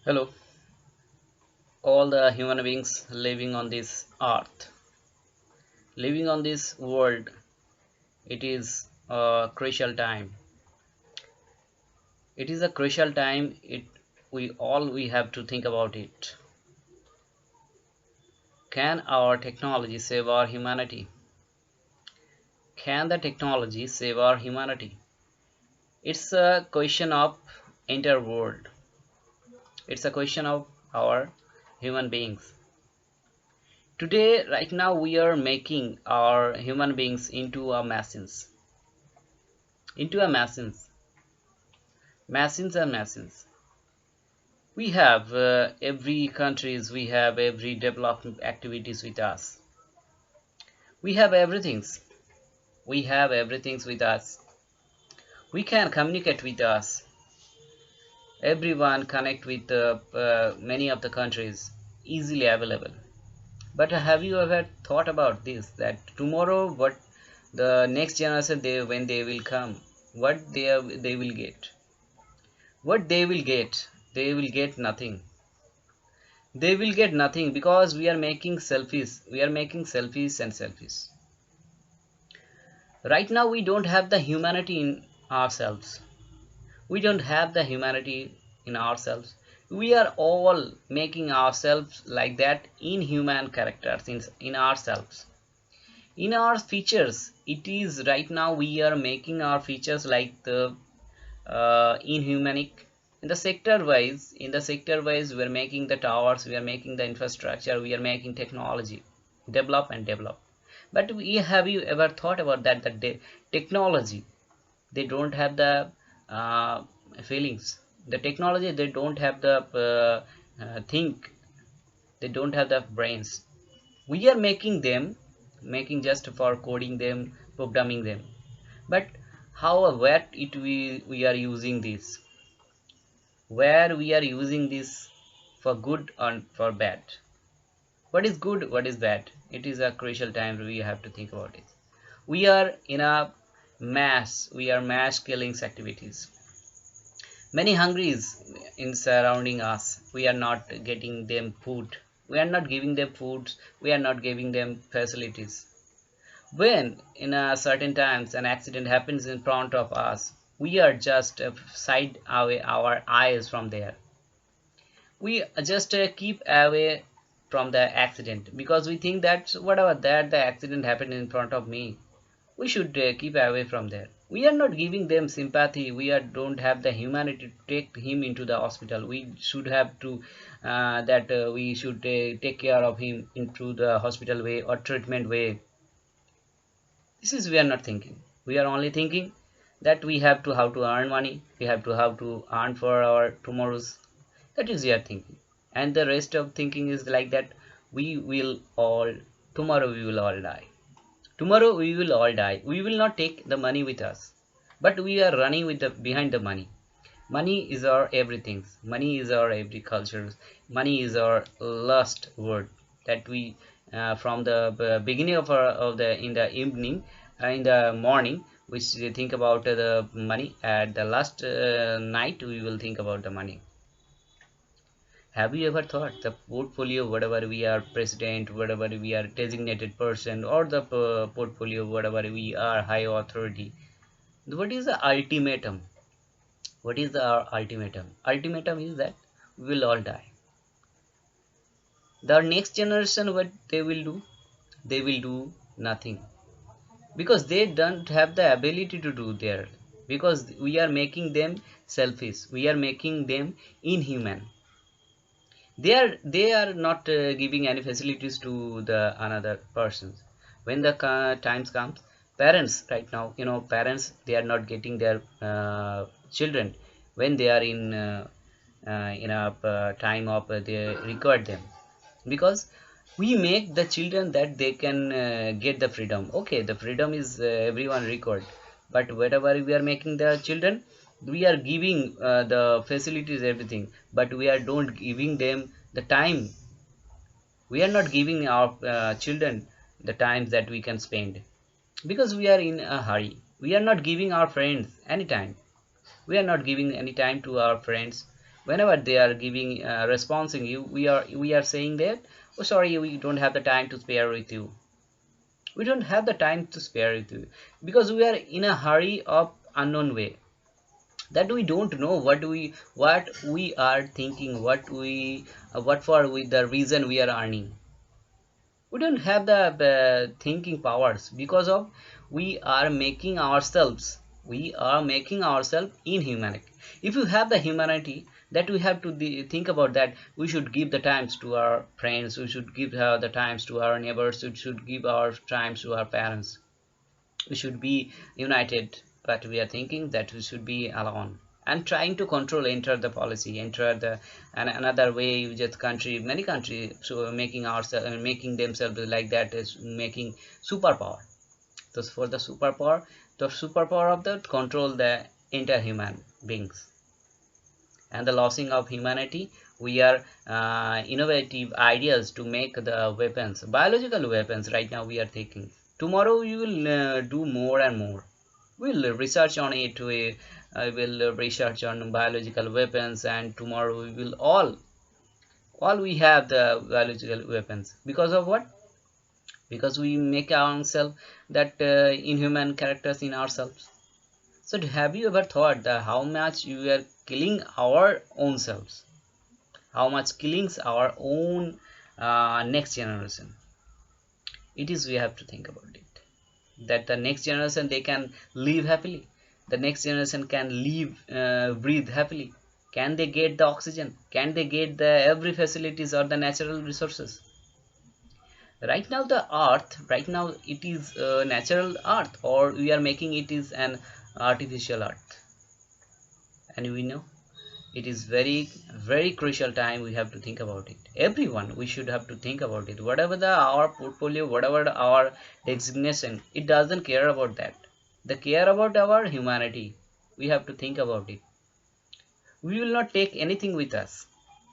Hello, all the human beings living on this earth, living on this world. It is a crucial time. It is a crucial time. We have to think about it. Can our technology save our humanity? Can the technology save our humanity? It's a question of entire world. It's a question of our human beings. Today, right now, we are making our human beings into a machines and machines. We have every countries, we have every development activities with us. We have everything's. We have everything's with us. We can communicate with us. Everyone connect with many of the countries easily available. But have you ever thought about this? That tomorrow, what the next generation they when they will come, what they will get? What they will get? They will get nothing. They will get nothing because we are making selfies. We are making selfies and selfies. Right now, we don't have the humanity in ourselves. We don't have the humanity in ourselves. We are all making ourselves like that inhuman characters in ourselves. In our features, it is right now we are making our features like the inhumanic. In the sector wise, we are making the towers, we are making the infrastructure, we are making technology, develop and develop. But have you ever thought about that? That technology, they don't have the uh, feelings. The technology, they don't have the think. They don't have the brains. We are making them, making just for coding them, programming them. But how, where it we are using this, where we are using this for good and for bad. What is good, what is bad? It is a crucial time we have to think about it. We are in a we are mass killings activities. Many hungries in surrounding us. We are not getting them food. We are not giving them foods. We are not giving them facilities. When in a certain times an accident happens in front of us, we are just side away our eyes from there. We just keep away from the accident because we think that whatever that the accident happened in front of me, we should keep away from there. We are not giving them sympathy. We don't have the humanity to take him into the hospital. We should have to that we should take care of him into the hospital way or treatment way. This is we are not thinking. We are only thinking that we have to how to earn money. We have to how to earn for our tomorrows. That is we are thinking. And the rest of thinking is like that we will all tomorrow we will all die. Tomorrow we will all die. We will not take the money with us. But we are running with the behind the money. Money is our everything. Money is our agriculture. Money is our last word that we from the beginning of the in the evening in the morning we think about the money. At the last night we will think about the money. Have you ever thought the portfolio, whatever we are president, whatever we are designated person, or the portfolio, whatever we are high authority? What is the ultimatum? What is the ultimatum? Ultimatum is that we will all die. The next generation, what they will do? They will do nothing because they don't have the ability to do there. Because we are making them selfish. We are making them inhuman. They are not giving any facilities to the another persons. When the times comes, parents right now, parents, they are not getting their children when they are in a time of they record them because we make the children that they can get the freedom. Okay, the freedom is everyone record, but whatever we are making the children, we are giving the facilities everything, but we are don't giving them the time. We are not giving our children the times that we can spend because we are in a hurry. We are not giving our friends any time. We are not giving any time to our friends. Whenever they are giving responding you, we are saying that, oh sorry, we don't have the time to spare with you. We don't have the time to spare with you because we are in a hurry of unknown way, that we don't know what we are thinking, what for with the reason we are earning. We don't have the thinking powers because of we are making ourselves inhuman. If you have the humanity, that we have to think about that we should give the times to our friends, we should give the times to our neighbors, we should give our times to our parents, we should be united. But we are thinking that we should be alone and trying to control, enter the policy, enter the and another way. You just country, many countries, so making ourselves, making themselves like that is making superpower. So for the superpower of the control the entire human beings and the losing of humanity. We are innovative ideas to make the weapons, biological weapons. Right now we are thinking, tomorrow we will do more and more. We'll research on it. We will research on biological weapons, and tomorrow we will all we have the biological weapons. Because of what? Because we make ourselves that inhuman characters in ourselves. So have you ever thought that how much we are killing our own selves, how much killings our own next generation? It is, we have to think about it, that the next generation, they can live happily, the next generation can live, breathe happily. Can they get the oxygen? Can they get the every facilities or the natural resources? Right now the earth, right now it is natural earth, or we are making it is an artificial earth. And we know it is very very crucial time. We have to think about it, everyone, we should have to think about it. Whatever the our portfolio, whatever our designation, it doesn't care about that. The care about our humanity. We have to think about it. We will not take anything with us.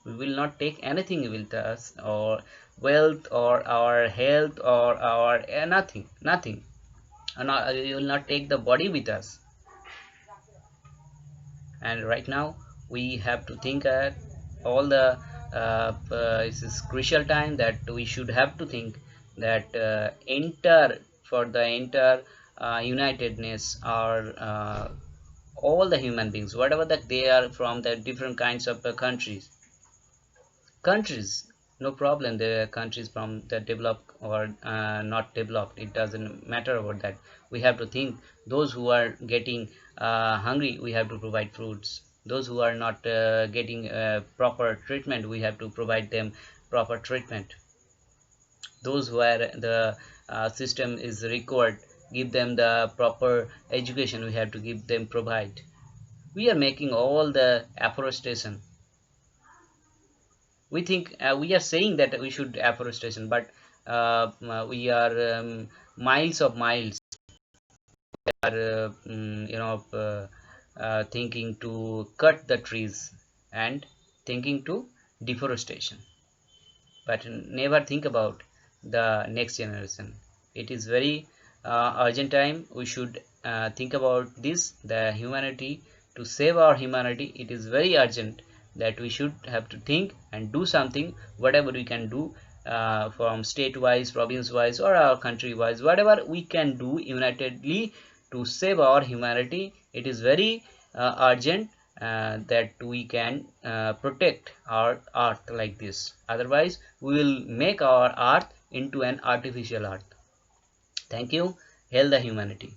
We will not take anything with us, or wealth or our health or our nothing. We will not take the body with us. And right now we have to think at all the this is crucial time that we should have to think that enter for the enter unitedness, or all the human beings, whatever that they are from the different kinds of countries, no problem, the countries from the developed or not developed, it doesn't matter about that. We have to think those who are getting hungry, we have to provide fruits. Those who are not getting proper treatment, we have to provide them proper treatment. Those where the system is required, give them the proper education, we have to give them, provide. We are making all the afforestation. We think we are saying that we should afforestation, but we are miles of miles are thinking to cut the trees and thinking to deforestation, but never think about the next generation. It is very urgent time. We should think about this, the humanity, to save our humanity. It is very urgent that we should have to think and do something, whatever we can do, from state wise, province wise, or our country wise, whatever we can do unitedly to save our humanity. It is very urgent that we can protect our earth like this. Otherwise we will make our earth into an artificial earth. Thank you. Hail the humanity.